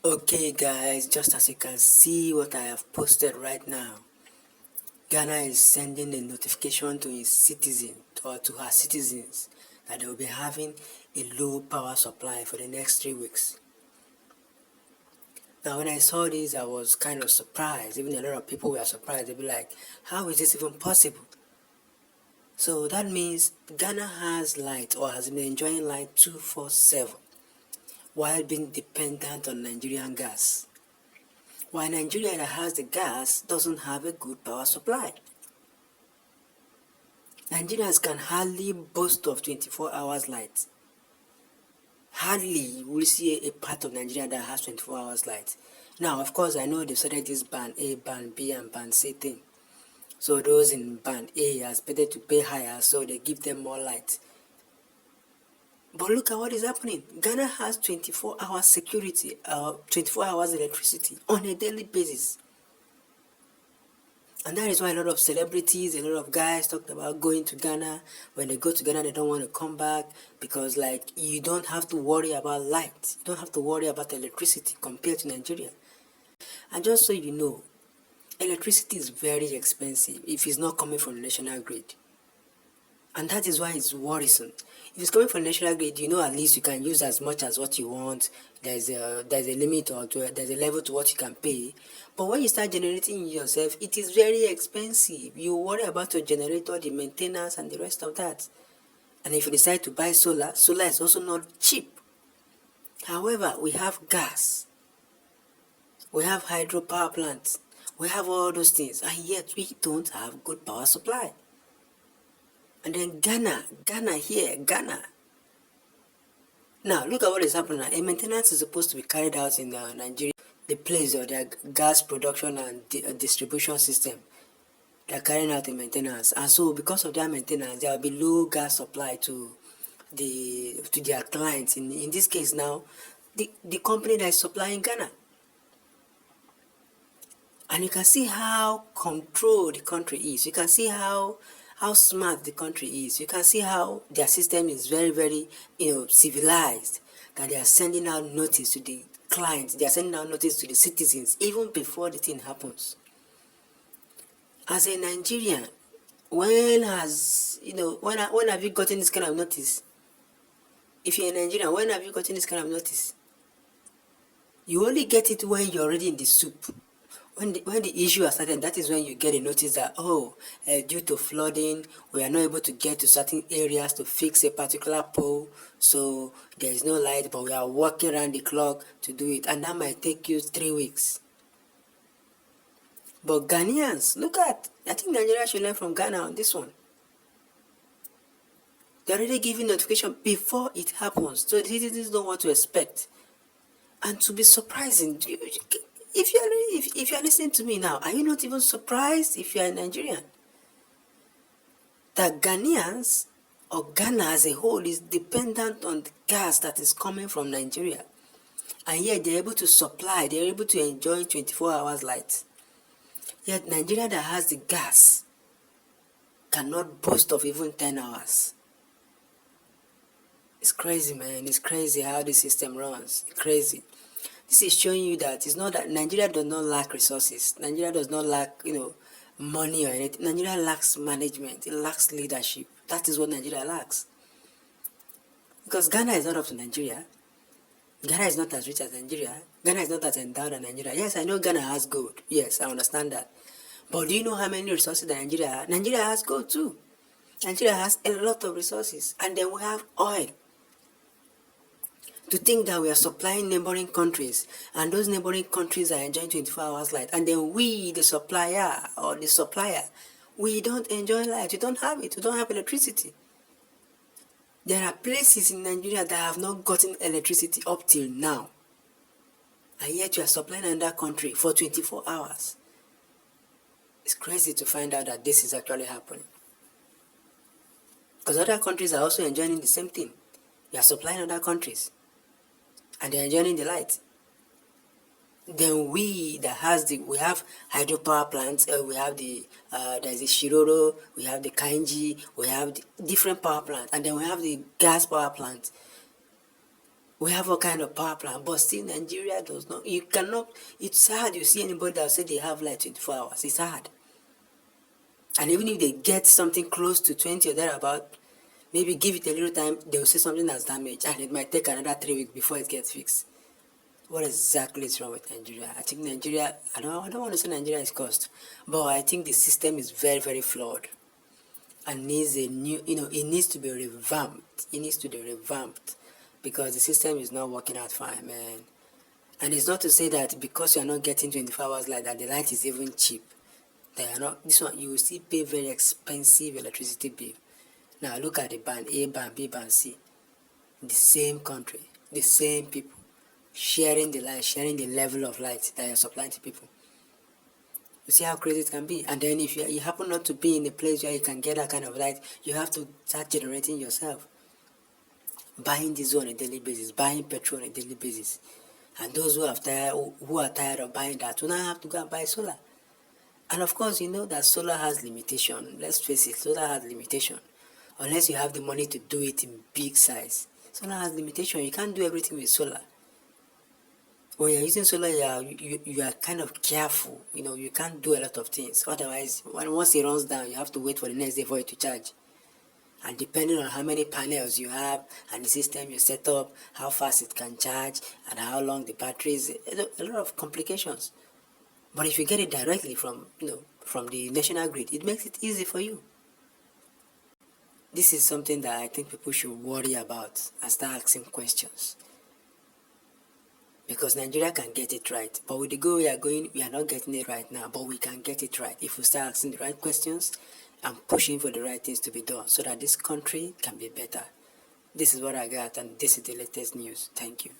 Okay guys, just as you can see what I have posted right now, Ghana is sending a notification to its citizens or to her citizens that they will be having a low power supply for the next 3 weeks. Now when I saw this, I was kind of surprised. Even a lot of people were surprised. They'd be like, how is this even possible? So that means Ghana has light or has been enjoying light 247 while being dependent on Nigerian gas. While Nigeria that has the gas doesn't have a good power supply. Nigerians can hardly boast of 24 hours light. Hardly you will see a part of Nigeria that has 24 hours light. Now, of course, I know they started this band A, band B, and band C thing. So those in band A are expected to pay higher, so they give them more light. But look at what is happening. Ghana has 24 hours security, 24 hours electricity on a daily basis. And that is why a lot of celebrities, a lot of guys talked about going to Ghana. When they go to Ghana, they don't want to come back because like you don't have to worry about light. You don't have to worry about electricity compared to Nigeria. And just so you know, electricity is very expensive if it's not coming from the national grid. And that is why it's worrisome. If it's coming from national grid, you know at least you can use as much as what you want. There's a limit or there's a level to what you can pay. But when you start generating yourself, it is very expensive. You worry about your generator, the maintenance, and the rest of that. And if you decide to buy solar, solar is also not cheap. However, we have gas, we have hydropower plants, we have all those things, and yet we don't have good power supply. And then Ghana. Now, look at what is happening. A maintenance is supposed to be carried out in Nigeria, the place or their gas production and distribution system. They are carrying out a maintenance. And so, because of their maintenance, there will be low gas supply to their clients. In this case now, the company that is supplying Ghana. And you can see how controlled the country is. You can see how smart the country is. You can see how their system is very, very, civilized. That they are sending out notice to the clients. They are sending out notice to the citizens even before the thing happens. As a Nigerian, when have you gotten this kind of notice? If you're a Nigerian, when have you gotten this kind of notice? You only get it when you're already in the soup. When the issue has started, that is when you get a notice that, due to flooding, we are not able to get to certain areas to fix a particular pole, so there is no light, but we are working around the clock to do it, and that might take you 3 weeks. But Ghanaians, I think Nigeria should learn from Ghana on this one. They're already giving notification before it happens, so the citizens know what to expect. And to be surprising, if you are listening to me now, are you not even surprised if you are a Nigerian? That Ghanaians or Ghana as a whole is dependent on the gas that is coming from Nigeria. And yet they're able to supply, they're able to enjoy 24 hours light. Yet Nigeria that has the gas cannot boast of even 10 hours. It's crazy, man. It's crazy how the system runs. It's crazy. This is showing you that it's not that Nigeria does not lack resources. Nigeria does not lack, money or anything. Nigeria lacks management. It lacks leadership. That is what Nigeria lacks. Because Ghana is not up to Nigeria. Ghana is not as rich as Nigeria. Ghana is not as endowed as Nigeria. Yes, I know Ghana has gold. Yes, I understand that. But do you know how many resources that Nigeria has? Nigeria has gold too. Nigeria has a lot of resources. And then we have oil. To think that we are supplying neighboring countries and those neighboring countries are enjoying 24 hours light, and then we, the supplier or the supplier, we don't enjoy light. We don't have it. We don't have electricity. There are places in Nigeria that have not gotten electricity up till now, and yet you are supplying another country for 24 hours. It's crazy to find out that this is actually happening. Because other countries are also enjoying the same thing. You are supplying other countries and they're enjoying the light. Then we have hydropower plants, we have there's the Shiroro, we have the Kainji, we have the different power plants, and then we have the gas power plant. We have all kind of power plant, but still Nigeria does not. You cannot. It's hard. You see anybody that say they have like 24 hours. It's hard. And even if they get something close to 20 or thereabout, maybe give it a little time, they will say something that's damaged, and it might take another 3 weeks before it gets fixed. What exactly is wrong with Nigeria? I think Nigeria. I don't want to say Nigeria is cursed, but I think the system is very, very flawed, and needs a new. It needs to be revamped. It needs to be revamped, because the system is not working out fine, man. And it's not to say that because you are not getting 24 hours light that the light is even cheap. They are not. This one you will still pay very expensive electricity bill. Now look at the band A band, B band, C. The same country, the same people, sharing the light, sharing the level of light that you're supplying to people. You see how crazy it can be. And then if you happen not to be in a place where you can get that kind of light, you have to start generating yourself. Buying diesel on a daily basis, buying petrol on a daily basis. And those who are tired of buying that will now have to go and buy solar. And of course, you know that solar has limitation. Let's face it, solar has limitation. Unless you have the money to do it in big size. Solar has limitation. You can't do everything with solar. When you're using solar, you are kind of careful. You can't do a lot of things. Otherwise, once it runs down, you have to wait for the next day for it to charge. And depending on how many panels you have and the system you set up, how fast it can charge, and how long the battery is, a lot of complications. But if you get it directly from the national grid, it makes it easy for you. This is something that I think people should worry about and start asking questions. Because Nigeria can get it right, but with the goal we are going, we are not getting it right now, but we can get it right if we start asking the right questions and pushing for the right things to be done so that this country can be better. This is what I got, and this is the latest news. Thank you.